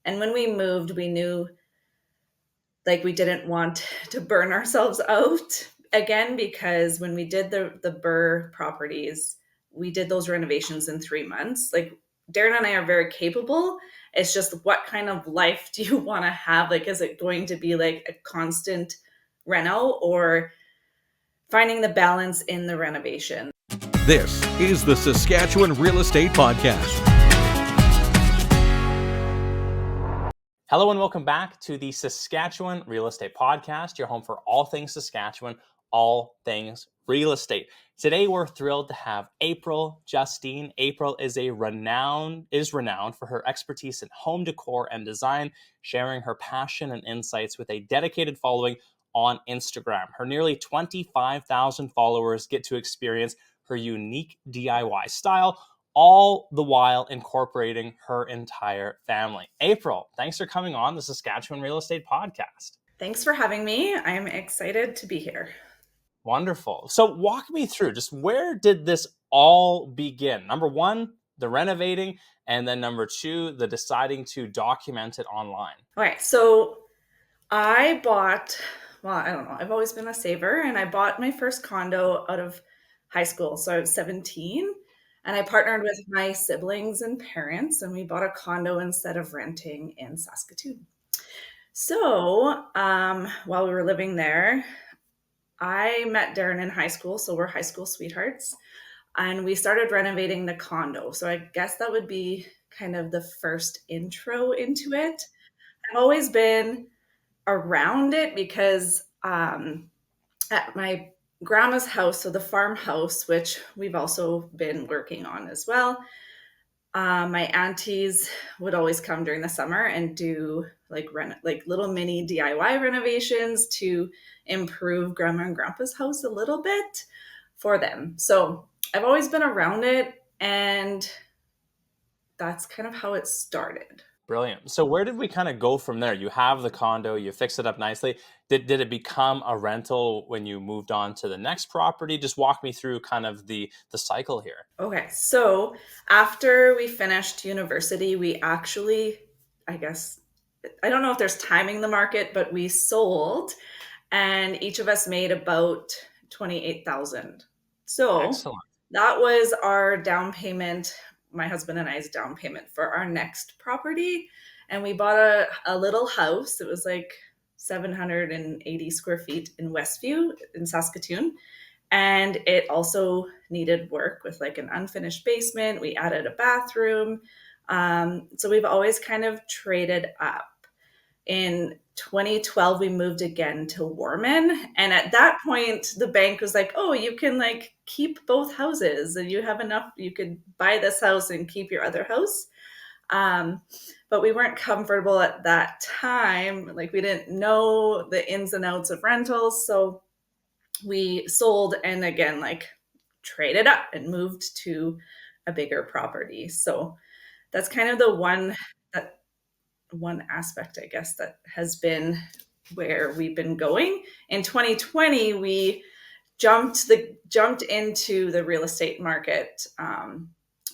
And when we moved, we knew like we didn't want to burn ourselves out again, because when we did the Burr properties, we did those renovations in 3 months. Like Darren and I are very capable. It's just what kind of life do you want to have? Like, is it going to be like a constant reno, or finding the balance in the renovation? This is the Saskatchewan Real Estate Podcast. Hello and welcome back to the Saskatchewan Real Estate Podcast, your home for all things Saskatchewan, all things real estate. Today we're thrilled to have April Justine. April is renowned for her expertise in home decor and design, sharing her passion and insights with a dedicated following on Instagram. Her nearly 25,000 followers get to experience her unique DIY style, all the while incorporating her entire family. April, thanks for coming on the Saskatchewan Real Estate Podcast. Thanks for having me. I'm excited to be here. Wonderful. So walk me through, just where did this all begin? Number one, the renovating, and then number two, the deciding to document it online. All right. So I bought, well, I don't know. I've always been a saver, and I bought my first condo out of high school. So I was 17, and I partnered with my siblings and parents, and we bought a condo instead of renting in Saskatoon. So while we were living there, I met Darren in high school. So we're high school sweethearts, and we started renovating the condo. So I guess that would be kind of the first intro into it. I've always been around it because at my grandma's house, so the farmhouse, which we've also been working on as well, my aunties would always come during the summer and do like little mini DIY renovations to improve grandma and grandpa's house a little bit for them. So I've always been around it, and that's kind of how it started. Brilliant. So where did we kind of go from there? You have the condo, you fix it up nicely. Did it become a rental when you moved on to the next property? Just walk me through kind of the cycle here. Okay, so after we finished university, we actually, I guess, I don't know if there's timing the market, but we sold, and each of us made about 28,000. So Excellent. that was our down payment, my husband and I's down payment for our next property. And we bought a little house. It was like 780 square feet in Westview in Saskatoon. And it also needed work with like an unfinished basement. We added a bathroom. So we've always kind of traded up. In 2012, we moved again to Warman. And at that point, the bank was like, oh, you can like keep both houses, and you have enough, you could buy this house and keep your other house. But we weren't comfortable at that time. Like we didn't know the ins and outs of rentals. So we sold and again, like traded up and moved to a bigger property. So that's kind of the one aspect, I guess, that has been where we've been going. In 2020, we jumped into the real estate market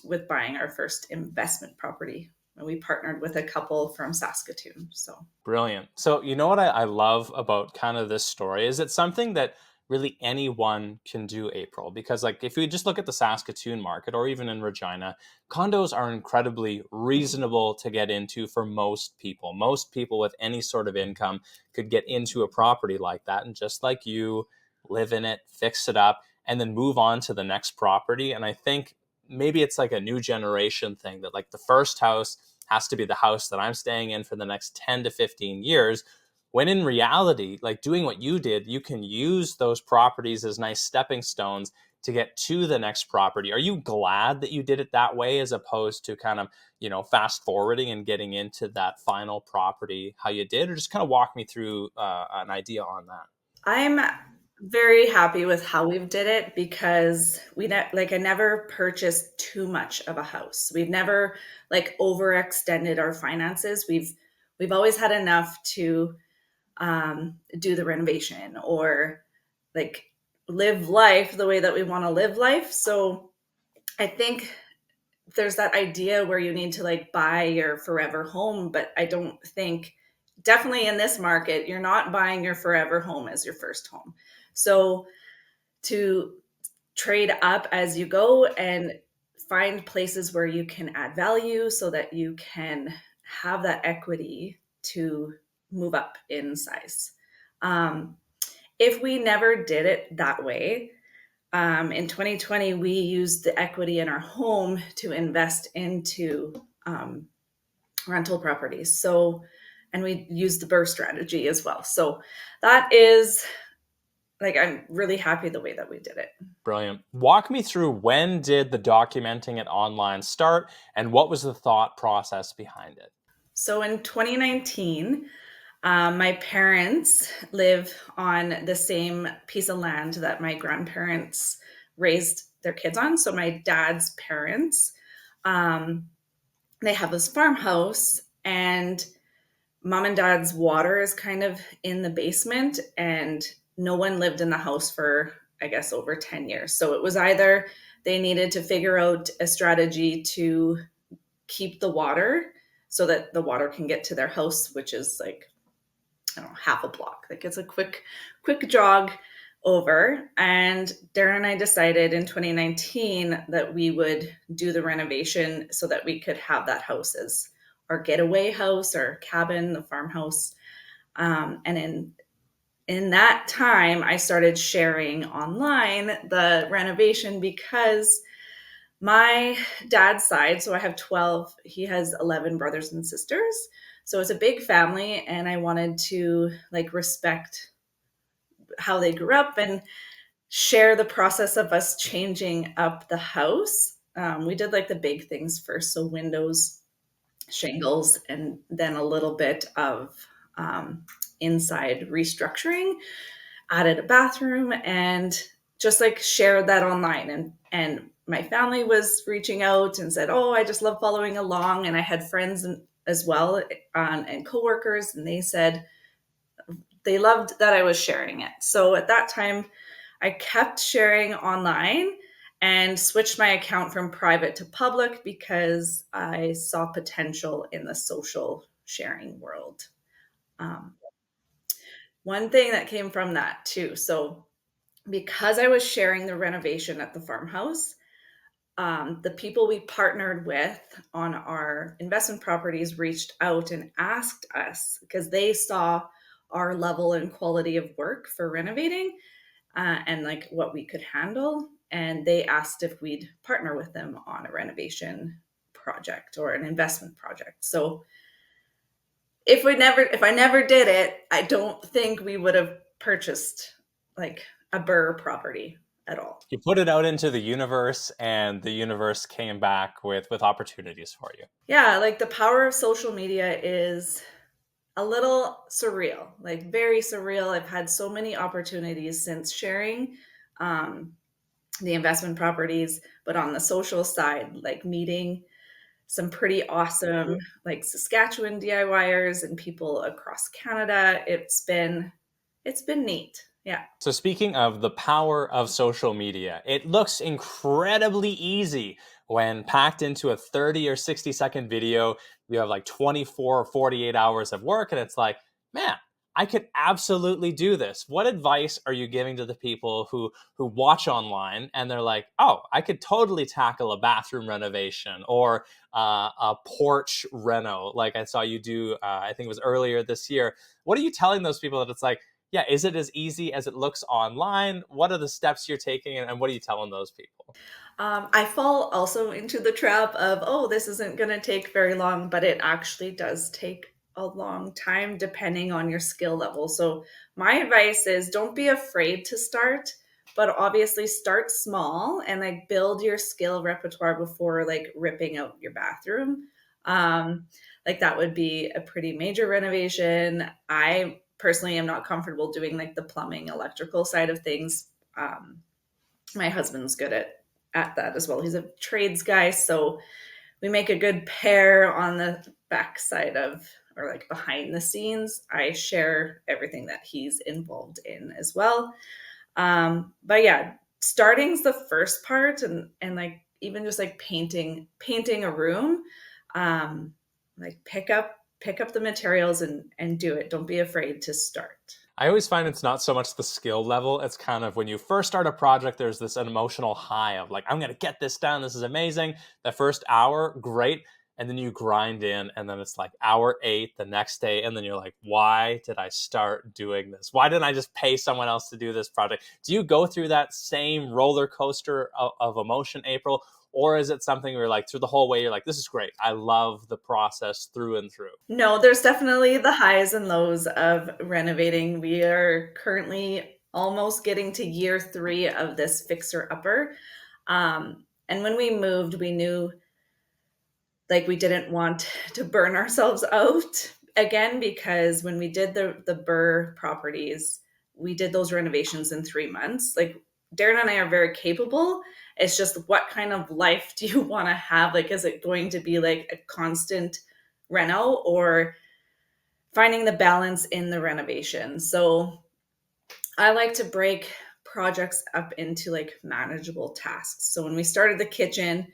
with buying our first investment property. And we partnered with a couple from Saskatoon. So Brilliant. So you know what I love about kind of this story is it's something that really anyone can do, April, because like if you just look at the Saskatoon market or even in Regina, condos are incredibly reasonable to get into for most people. Most people with any sort of income could get into a property like that and just like you, live in it, fix it up, and then move on to the next property. And I think maybe it's like a new generation thing that like the first house has to be the house that I'm staying in for the next 10 to 15 years. When in reality, like doing what you did, you can use those properties as nice stepping stones to get to the next property. Are you glad that you did it that way as opposed to kind of, fast forwarding and getting into that final property how you did? Or just kind of walk me through an idea on that. I'm very happy with how we've did it because I never purchased too much of a house. We've never like overextended our finances. We've always had enough to do the renovation or like live life the way that we want to live life. So I think there's that idea where you need to like buy your forever home, but I don't think, definitely in this market, you're not buying your forever home as your first home. So to trade up as you go and find places where you can add value so that you can have that equity to move up in size. Um, if we never did it that way, in 2020, we used the equity in our home to invest into rental properties. So, and we used the BRRRR strategy as well. So that is like, I'm really happy the way that we did it. Brilliant. Walk me through, when did the documenting it online start, and what was the thought process behind it? So in 2019, my parents live on the same piece of land that my grandparents raised their kids on. So my dad's parents, um, they have this farmhouse, and mom and dad's water is kind of in the basement, and no one lived in the house for, I guess, over 10 years. So it was either they needed to figure out a strategy to keep the water so that the water can get to their house, which is like, I don't know, half a block. Like it's a quick jog over. And Darren and I decided in 2019 that we would do the renovation so that we could have that house as our getaway house or cabin, the farmhouse. And in that time, I started sharing online the renovation because my dad's side, so I have 12, he has 11 brothers and sisters. So it's a big family, and I wanted to like respect how they grew up and share the process of us changing up the house. We did like the big things first, so windows, shingles, and then a little bit of inside restructuring, added a bathroom, and just like shared that online. And my family was reaching out and said, "Oh, I just love following along." And I had friends as well, and coworkers, and they said they loved that I was sharing it. So at that time, I kept sharing online and switched my account from private to public because I saw potential in the social sharing world. Um, One thing that came from that too. So because I was sharing the renovation at the farmhouse, the people we partnered with on our investment properties reached out and asked us because they saw our level and quality of work for renovating, and like what we could handle. And they asked if we'd partner with them on a renovation project or an investment project. So if I never did it, I don't think we would have purchased like a BRRRR property at all. You put it out into the universe, and the universe came back with opportunities for you. Yeah, like the power of social media is a little surreal, like very surreal. I've had so many opportunities since sharing the investment properties, but on the social side, like meeting some pretty awesome like Saskatchewan DIYers and people across Canada. It's been neat. Yeah. So, speaking of the power of social media, it looks incredibly easy when packed into a 30 or 60-second video. You have like 24 or 48 hours of work, and it's like, man, I could absolutely do this. What advice are you giving to the people who watch online and they're like, oh, I could totally tackle a bathroom renovation or a porch reno, like I saw you do, I think it was earlier this year. What are you telling those people that it's like, yeah, is it as easy as it looks online? What are the steps you're taking, and what are you telling those people? I fall also into the trap of, oh, this isn't going to take very long, but it actually does take a long time depending on your skill level. So, my advice is don't be afraid to start, but obviously start small and like build your skill repertoire before like ripping out your bathroom. Like that would be a pretty major renovation. I personally am not comfortable doing like the plumbing, electrical side of things. My husband's good at that as well. He's a trades guy, so we make a good pair on the backside of, or like behind the scenes. I share everything that he's involved in as well. But yeah, starting's the first part, and like even just like painting a room, like pick up the materials and do it. Don't be afraid to start. I always find it's not so much the skill level. It's kind of when you first start a project, there's this emotional high of like, I'm going to get this done. This is amazing. The first hour, great. And then you grind in, and then it's like hour 8 the next day. And then you're like, why did I start doing this? Why didn't I just pay someone else to do this project? Do you go through that same roller coaster of emotion, April? Or is it something where like through the whole way, you're like, this is great. I love the process through and through? No, there's definitely the highs and lows of renovating. We are currently almost getting to year 3 of this fixer upper. And when we moved, we knew like we didn't want to burn ourselves out again, because when we did the Burr properties, we did those renovations in 3 months. Like Darren and I are very capable. It's just what kind of life do you want to have? Like, is it going to be like a constant reno, or finding the balance in the renovation? So I like to break projects up into like manageable tasks. So when we started the kitchen,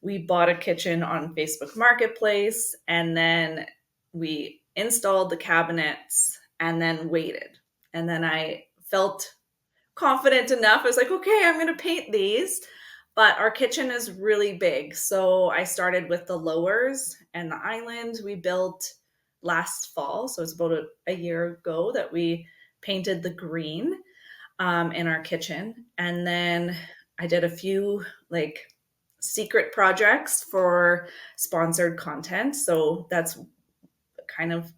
we bought a kitchen on Facebook Marketplace, and then we installed the cabinets and then waited. And then I felt confident enough. I was like, okay, I'm going to paint these. But our kitchen is really big. So I started with the lowers and the island we built last fall. So it's about a year ago that we painted the green in our kitchen. And then I did a few like secret projects for sponsored content. So that's kind of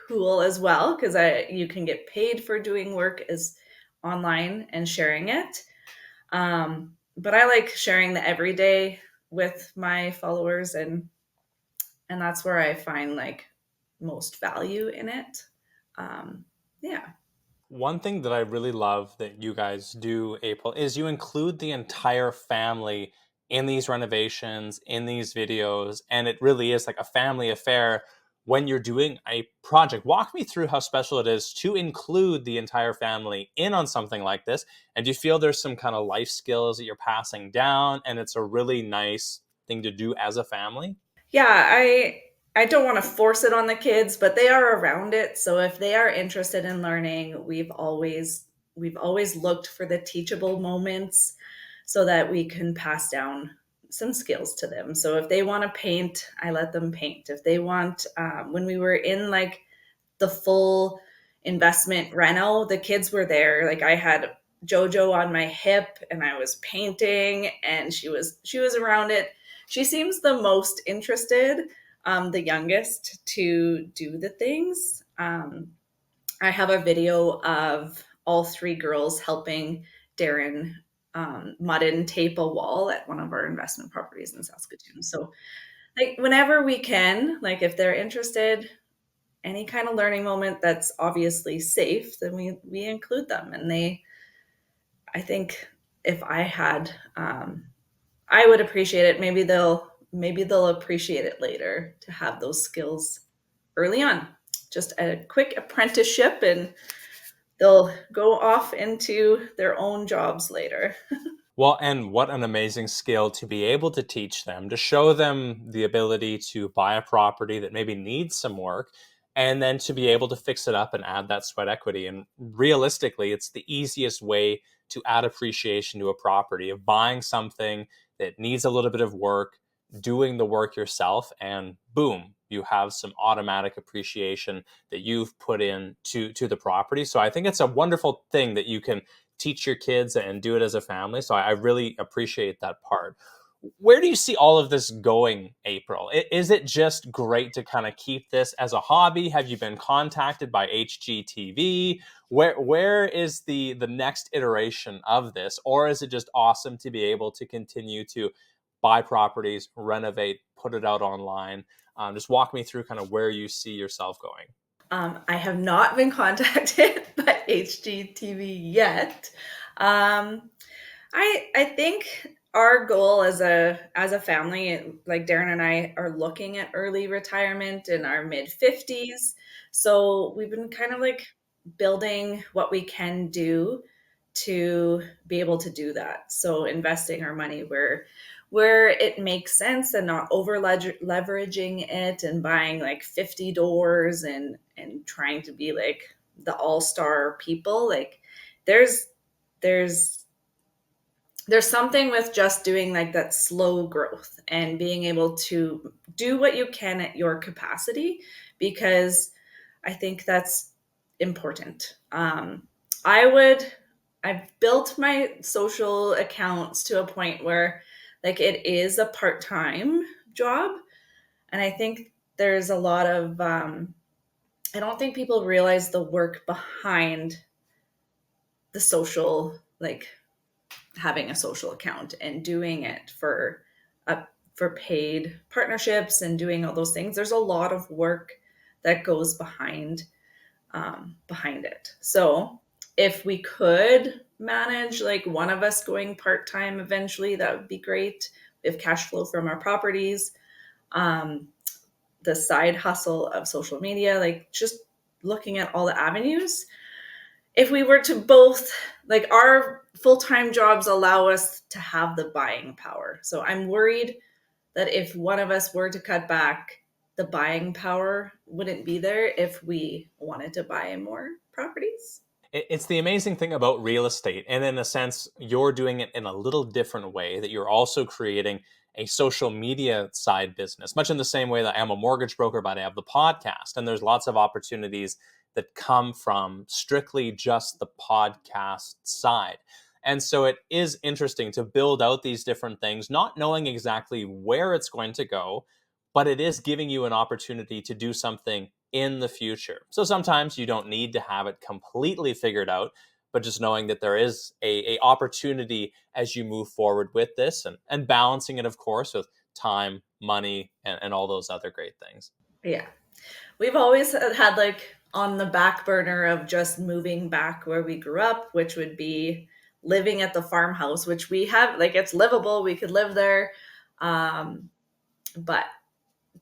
cool as well, because I you can get paid for doing work as online and sharing it. But I like sharing the everyday with my followers, and that's where I find like most value in it. Um, yeah. One thing that I really love that you guys do, April, is you include the entire family in these renovations, in these videos, and it really is like a family affair when you're doing a project. Walk me through how special it is to include the entire family in on something like this. And do you feel there's some kind of life skills that you're passing down, and it's a really nice thing to do as a family? Yeah, I don't want to force it on the kids, but they are around it. So if they are interested in learning, we've always looked for the teachable moments so that we can pass down some skills to them. So if they want to paint, I let them paint. If they want, when we were in like the full investment reno, the kids were there. Like I had Jojo on my hip and I was painting, and she was around it. She seems the most interested, the youngest, to do the things. I have a video of all 3 girls helping Darren mud and tape a wall at one of our investment properties in Saskatoon. So like whenever we can, like if they're interested, any kind of learning moment that's obviously safe, then we include them. And I think if I had, I would appreciate it. Maybe they'll appreciate it later to have those skills early on. Just a quick apprenticeship, and they'll go off into their own jobs later. Well, and what an amazing skill to be able to teach them, to show them the ability to buy a property that maybe needs some work, and then to be able to fix it up and add that sweat equity. And realistically, it's the easiest way to add appreciation to a property of buying something that needs a little bit of work, doing the work yourself, and boom, you have some automatic appreciation that you've put in to the property. So I think it's a wonderful thing that you can teach your kids and do it as a family. So I really appreciate that part. Where do you see all of this going, April? Is it just great to kind of keep this as a hobby? Have you been contacted by HGTV? Where is the next iteration of this? Or is it just awesome to be able to continue to buy properties, renovate, put it out online? Just walk me through kind of where you see yourself going. I have not been contacted by HGTV yet. Um, I think our goal as a family, like Darren and I, are looking at early retirement in our mid 50s. So we've been kind of like building what we can do to be able to do that. So investing our money where where it makes sense and not over leveraging it and buying like 50 doors and trying to be like the all-star people. Like there's there's there's something with just doing like that slow growth and being able to do what you can at your capacity, because I think that's important. I would, I've built my social accounts to a point where like it is a part-time job. And I think there's a lot of, I don't think people realize the work behind the social, like having a social account and doing it uh, for paid partnerships and doing all those things. There's a lot of work that goes behind it. So if we could manage like one of us going part time eventually, that would be great. We have cash flow from our properties, um, the side hustle of social media, like just looking at all the avenues. If we were to both, like our full-time jobs allow us to have the buying power. So I'm worried that if one of us were to cut back, the buying power wouldn't be there if we wanted to buy more properties. It's the amazing thing about real estate. And in a sense, you're doing it in a little different way, that you're also creating a social media side business, much in the same way that I am a mortgage broker, but I have the podcast. And there's lots of opportunities that come from strictly just the podcast side. And so it is interesting to build out these different things, not knowing exactly where it's going to go, but it is giving you an opportunity to do something in the future. So sometimes you don't need to have it completely figured out, but just knowing that there is a opportunity as you move forward with this, and balancing it, of course, with time, money, and all those other great things. Yeah. We've always had like on the back burner of just moving back where we grew up, which would be living at the farmhouse, which we have, like it's livable. We could live there. But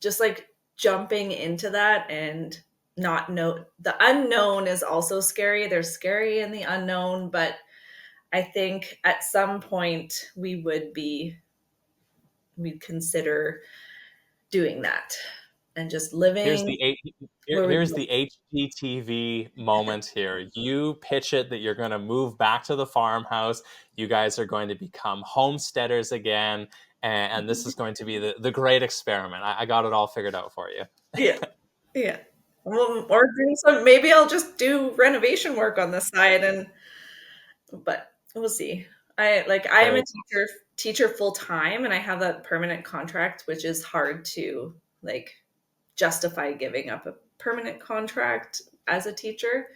just like jumping into that and not know, the unknown is also scary. There's scary in the unknown, but I think at some point we'd consider doing that and just Here's living the H- where we here's grew the HGTV moment here. You pitch it that you're going to move back to the farmhouse. You guys are going to become homesteaders again, and this is going to be the great experiment. I got it all figured out for you. Yeah. Yeah. Well, or do some, maybe I'll just do renovation work on the side and but we'll see. I am a Very teacher full time and I have that permanent contract, which is hard to like justify giving up a permanent contract as a teacher.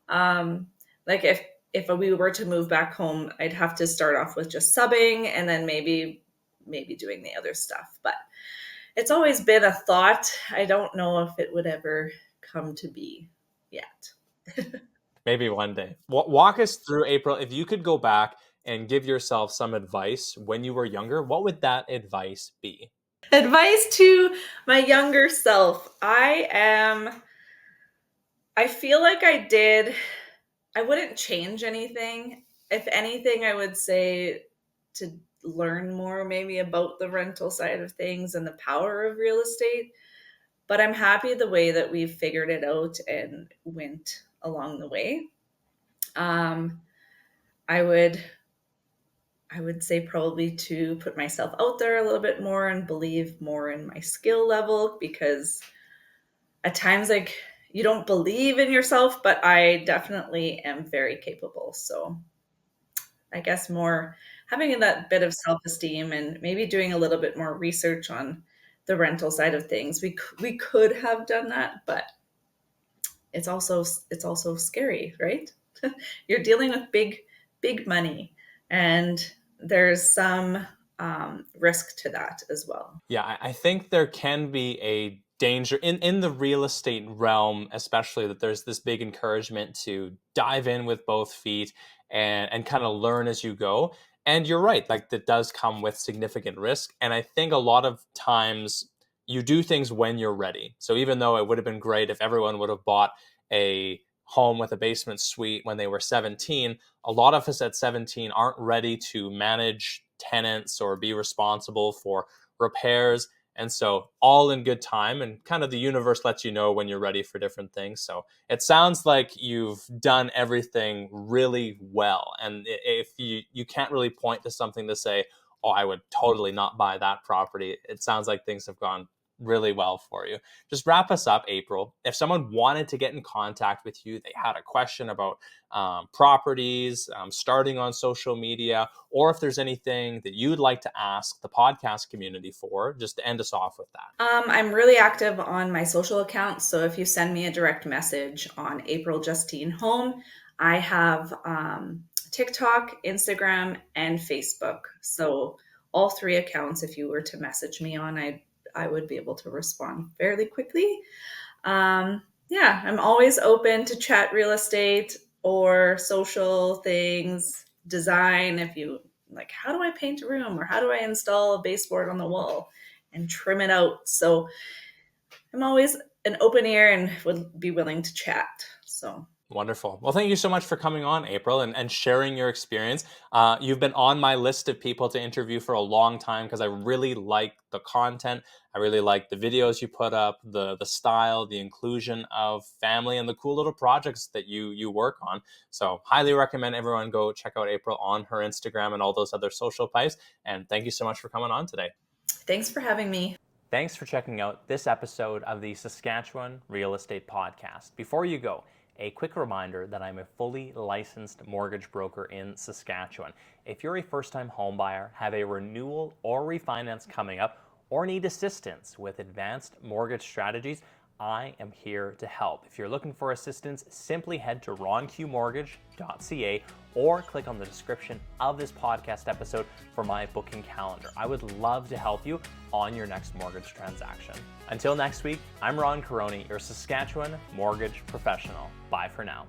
Like if we were to move back home, I'd have to start off with just subbing and then maybe doing the other stuff. But it's always been a thought. I don't know if it would ever come to be yet. Maybe one day. Walk us through, April. If you could go back and give yourself some advice when you were younger, what would that advice be? Advice to my younger self. I feel like I wouldn't change anything. If anything, I would say to learn more maybe about the rental side of things and the power of real estate. But I'm happy the way that we've figured it out and went along the way. Um, I would I would say probably to put myself out there a little bit more and believe more in my skill level, because at times like you don't believe in yourself, but I definitely am very capable. So I guess more having that bit of self-esteem and maybe doing a little bit more research on the rental side of things. We could have done that, but it's also scary, right? You're dealing with big money, and there's some risk to that as well. Yeah, I think there can be a danger in the real estate realm, especially, that there's this big encouragement to dive in with both feet and kind of learn as you go. And you're right, like that does come with significant risk. And I think a lot of times you do things when you're ready. So even though it would have been great if everyone would have bought a home with a basement suite when they were 17, a lot of us at 17 aren't ready to manage tenants or be responsible for repairs. And so all in good time, and kind of the universe lets you know when you're ready for different things. So it sounds like you've done everything really well. And if you can't really point to something to say, oh, I would totally not buy that property, it sounds like things have gone really well for you. Just wrap us up, April. If someone wanted to get in contact with you, they had a question about properties, starting on social media, or if there's anything that you'd like to ask the podcast community for, just to end us off with that. I'm really active on my social accounts. So if you send me a direct message on April Justine Home, I have TikTok, Instagram, and Facebook. So all three accounts, if you were to message me on, I would be able to respond fairly quickly. Yeah, I'm always open to chat real estate or social things, design. If you like, how do I paint a room or how do I install a baseboard on the wall and trim it out? So I'm always an open ear and would be willing to chat. So Wonderful. Well, thank you so much for coming on, April, and sharing your experience. You've been on my list of people to interview for a long time because I really like the content. I really like the videos you put up, the style, the inclusion of family, and the cool little projects that you work on. So highly recommend everyone go check out April on her Instagram and all those other social pipes. And thank you so much for coming on today. thanks for having me. Thanks for checking out this episode of the Saskatchewan Real Estate Podcast. Before you go, a quick reminder that I'm a fully licensed mortgage broker in Saskatchewan. If you're a first-time homebuyer, have a renewal or refinance coming up, or need assistance with advanced mortgage strategies, I am here to help. If you're looking for assistance, simply head to ronqmortgage.ca or click on the description of this podcast episode for my booking calendar. I would love to help you on your next mortgage transaction. Until next week, I'm Ron Caroni, your Saskatchewan mortgage professional. Bye for now.